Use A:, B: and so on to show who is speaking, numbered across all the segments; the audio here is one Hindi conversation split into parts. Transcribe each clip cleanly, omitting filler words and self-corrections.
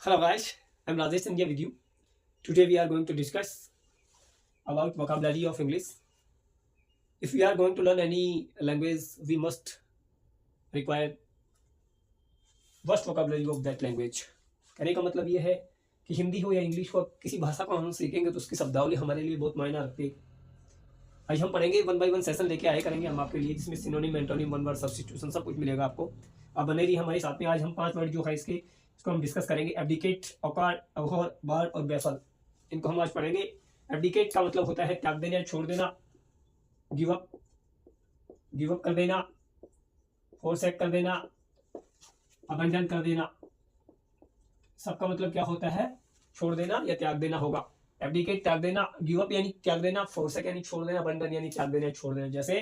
A: Hello guys, I'm Rajesh India with you. Today we are going to discuss about vocabulary of English. If we are going to learn any language, we must require first vocabulary of that language. कहने का मतलब ये है कि हिंदी हो या इंग्लिश हो, किसी भाषा को हम सीखेंगे तो उसकी शब्दावली हमारे लिए बहुत मायना रखती है। आज हम पढ़ेंगे 1 बाय 1 सेशन लेके आए करेंगे हम आपके लिए, जिसमें synonym, antonym, one word substitution सब कुछ मिलेगा आपको। अब बने रही हमारे साथ में। आज हम 5 वर्ड जो है इसको हम डिस्कस करेंगे। एब्डिकेट, औकार, अबहॉर, बार और बैफल, इनको हम आज पढ़ेंगे। एब्डिकेट का मतलब होता है त्याग देना, छोड़ देना, गिव अप कर देना, फोरसेक कर देना, अबंडन कर देना। सबका मतलब क्या होता है? छोड़ देना या त्याग देना होगा। एब्डिकेट त्याग देना, गिव अप यानी त्याग देना, फोरसेक यानी छोड़ देना, अबंडन यानी त्याग देना, छोड़ देना। जैसे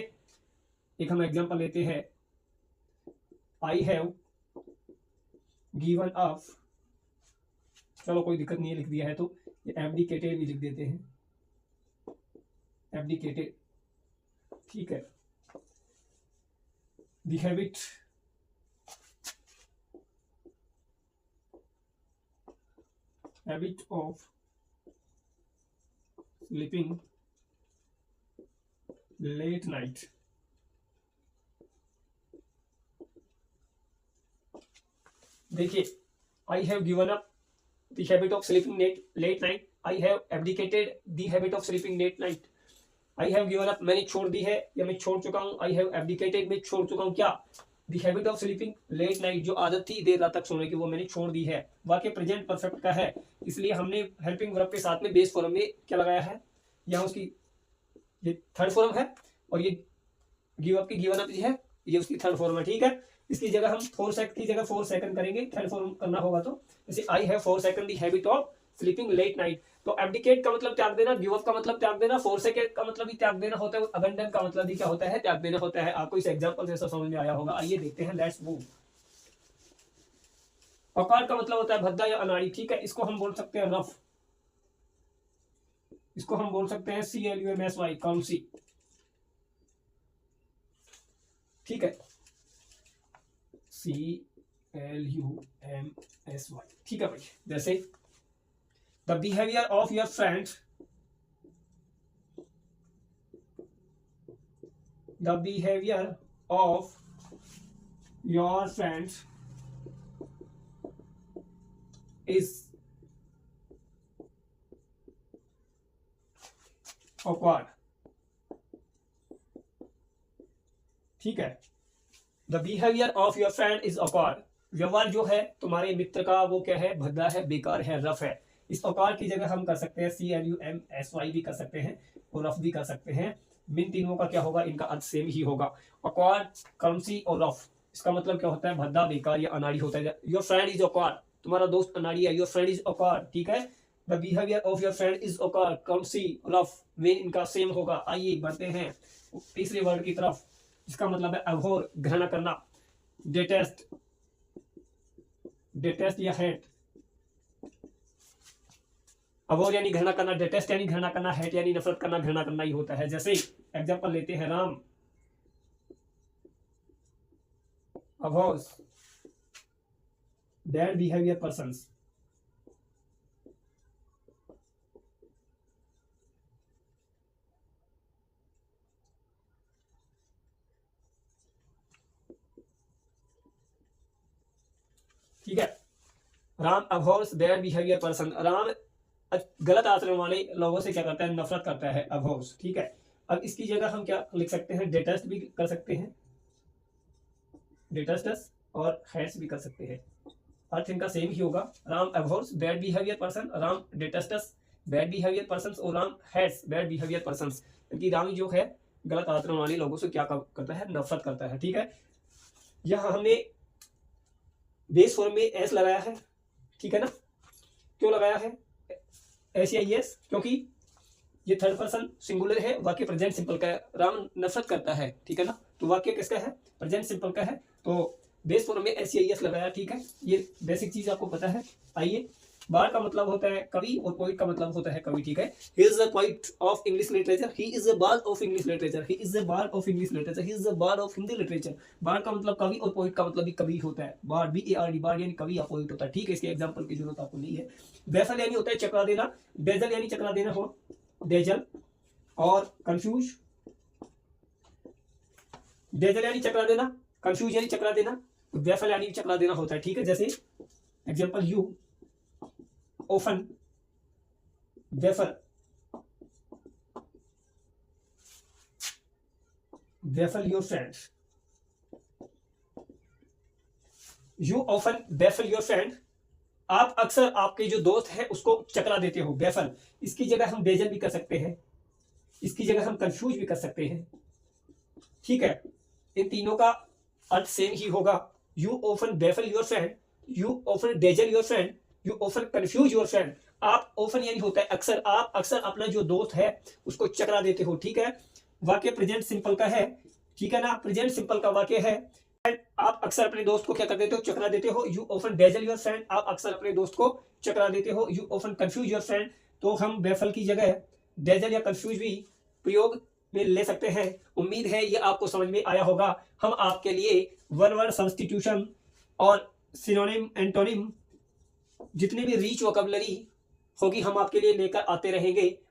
A: एक हम एग्जांपल लेते हैं, आई हैव गिवन अप। चलो कोई दिक्कत नहीं है, लिख दिया है तो एब्डिकेटेड भी लिख देते हैं, एब्डिकेटेड, ठीक है। The habit of sleeping late night. देखिए, I have given up the habit of sleeping late night, I have abdicated the habit of sleeping late night. I have given up मैंने छोड़ दी है या मैं छोड़ चुका हूं, आई हैव एब्डिकेटेड मैं छोड़ चुका हूं क्या? The habit of sleeping late night, जो आदत थी देर रात तक सोने की वो मैंने छोड़ दी है। वाक्य प्रेजेंट परफेक्ट का है, इसलिए हमने हेल्पिंग वर्ब के साथ में बेस फॉर्म में क्या लगाया है, यहाँ उसकी ये थर्ड फॉर्म है और ये गिव अप की गिवन अप है, ये उसकी थर्ड फॉर्म है, ठीक है। इसकी जगह हम 4 सेकंड की जगह 4 सेकंड करेंगे, थर्ड फॉर्म करना होगा तो। जैसे I have 4 second the habit of sleeping late night. तो एब्डिकेट का मतलब त्याग देना, गिव अप का मतलब त्याग देना, 4 सेकंड का मतलब भी त्याग देना होता है, अबंडन का मतलब भी क्या होता है? त्याग देना होता है। आपको इस एग्जांपल से सब समझ में आया होगा। आइए देखते हैं, लेट्स मूव। औकार का मतलब होता है भद्दा या अनाड़ी, ठीक है। इसको हम बोल सकते हैं रफ, इसको हम बोल सकते हैं CLUMSY, कॉमसी, ठीक है, CLUMSY, ठीक है भाई। जैसे the behaviour of your friend, the behaviour of your friend is awkward, ठीक है। The behaviour of your friend is awkward, व्यवहार जो है तुम्हारे मित्र का वो क्या है? भद्दा है, बेकार है, रफ है। इस awkward की जगह हम कर सकते हैं CLUMSY भी कर सकते हैं और रफ भी कर सकते हैं। इन तीनों का क्या होगा? इनका अर्थ सेम ही होगा। awkward, clumsy और रफ, इसका मतलब क्या होता है? भद्दा, बेकार या अनाड़ी होता है। योर फ्रेंड इज awkward, तुम्हारा दोस्त अनाड़ी है, योर फ्रेंड इज awkward, ठीक है। The behaviour of your friend is awkward, clumsy, rough, वे इनका सेम होगा। आइए बढ़ते हैं तीसरे वर्ड की तरफ, इसका मतलब है अभोर, घृणा करना, डेटेस्ट, डेटेस्ट या हेट। अभोर यानी घृणा करना, डेटेस्ट यानी घृणा करना, हेट यानी नफरत करना, घृणा करना ही होता है। जैसे एग्जांपल लेते हैं, Ram abhors bad behaviour persons, ठीक है। Ram abhors bad behaviour person, Ram गलत आचरण वाले लोगों से क्या करता है? नफरत करता है, अभोर्स, ठीक है। अब इसकी जगह हम क्या लिख सकते हैं? डेटेस्ट भी कर सकते हैं, डेटेस्टस, और हेट्स भी कर सकते हैं। अर्थ इनका सेम ही होगा। Ram abhors bad behaviour person, Ram detests bad behaviour person और Ram hates bad behaviour person. क्योंकि राम जो है गलत आचरण वाले लोगों से क्या करता है? नफरत करता है, ठीक है। यह हमने बेस फॉर्म में एस लगाया है, ठीक है ना। क्यों लगाया है SAES? क्योंकि ये थर्ड पर्सन सिंगुलर है, वाक्य प्रेजेंट सिंपल का है। राम नफरत करता है, ठीक है ना, तो वाक्य किसका है? प्रेजेंट सिंपल का है, तो बेस फॉर्म में SAES लगाया, ठीक है। ये बेसिक चीज आपको पता है। आइए बार्ड का मतलब होता है कवि और पोइट का मतलब होता है कवि, ठीक है। He is the poet of English literature, he is the bard of English literature, he is the bard of English literature, he is the bard of Hindi literature. Bard का मतलब कवि और पोइट का मतलब भी कवि होता है। बार्ड BARD, बार्ड यानी कवि या पोइट होता है, ठीक है। इसके एग्जांपल की जरूरत आपको नहीं है। बेफल यानी होता है चकरा देना, डेजल यानी चकरा देना हो, डेजल, और कंफ्यूज, डेजल यानी चकरा देना, कंफ्यूज यानी चकरा देना, बेफल यानी चकरा देना होता है, ठीक है। जैसे example, you often baffle your friends, you often baffle your friend, आप अक्सर आपके जो दोस्त है उसको चकरा देते हो। बेफल, इसकी जगह हम बेजल भी कर सकते हैं, इसकी जगह हम कंफ्यूज भी कर सकते हैं, ठीक है। इन तीनों का अर्थ सेम ही होगा। You often baffle your friend, you often dazzle your friend, you often confuse your friend. आप ऑफन यानी होता है अक्सर, आप अक्सर अपना जो दोस्त है उसको चकरा देते हो, ठीक है। वाक्य प्रेजेंट सिंपल का है, ठीक है ना, प्रेजेंट सिंपल का वाक्य है। आप अक्सर अपने दोस्त को क्या कर देते हो, चकरा देते हो। You often dazzle your friend, आप अक्सर अपने दोस्त को चकरा देते हो। You often confuse your friend, तो हम बेफल की जगह डेजल या कंफ्यूज भी प्रयोग में ले सकते हैं। उम्मीद है ये आपको समझ में आया होगा। हम आपके लिए वन वर्ड सब्स्टिट्यूशन और सिनोनिम, एंटोनिम, जितने भी रिच वोकैबुलरी होगी हम आपके लिए लेकर आते रहेंगे।